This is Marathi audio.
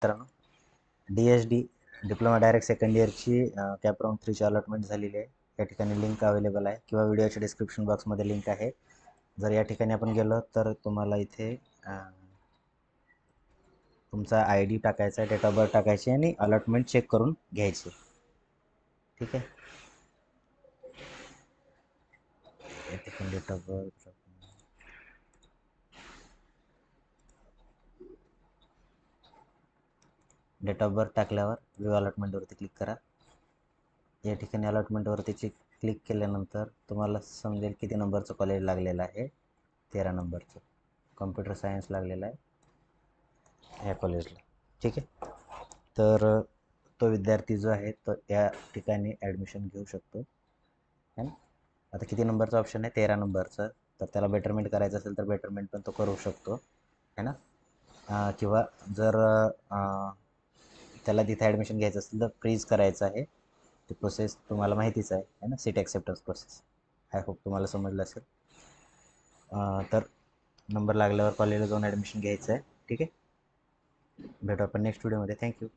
मित्रांनो, DSD डिप्लोमा डायरेक्ट सेकंड इयरची कॅप राऊंड 3ची अलॉटमेंट झालेली आहे. या ठिकाणी लिंक अवेलेबल आहे किंवा व्हिडिओच्या डिस्क्रिप्शन बॉक्समध्ये लिंक आहे. जर या ठिकाणी आपण गेलो तर तुम्हाला इथे तुमचा ID टाकायचा, डेट ऑफ बर्थ टाकायची आणि अलॉटमेंट चेक करून घ्यायची. ठीक आहे. या ठिकाणी डेट ऑफ बर्थ टाकल्यावर व्ह्यू अलॉटमेंटवरती क्लिक करा. या ठिकाणी अलॉटमेंटवरती क्लिक केल्यानंतर तुम्हाला समजेल किती नंबरचं कॉलेज लागलेलं आहे. 13 नंबरचं कॉम्प्युटर सायन्स लागलेलं आहे या कॉलेजला. ठीक आहे. तर तो विद्यार्थी जो आहे तो त्या ठिकाणी ॲडमिशन घेऊ शकतो. है ना. आता किती नंबरचा ऑप्शन आहे? 13 नंबरचं. तर त्याला बेटरमेंट करायचं असेल तर बेटरमेंट पण तो करू शकतो. है ना. किंवा जर त्याला तिथे ॲडमिशन घ्यायचं असेल तर फ्रीज करायचं आहे. ती प्रोसेस तुम्हाला माहितीच आहे ना, seat acceptance process. I hope तुम्हाला समजलं असेल. तर नंबर लागल्यावर कॉलेजला जाऊन ॲडमिशन घ्यायचं आहे. ठीक आहे. भेटू आपण नेक्स्ट व्हिडिओमध्ये. थँक्यू.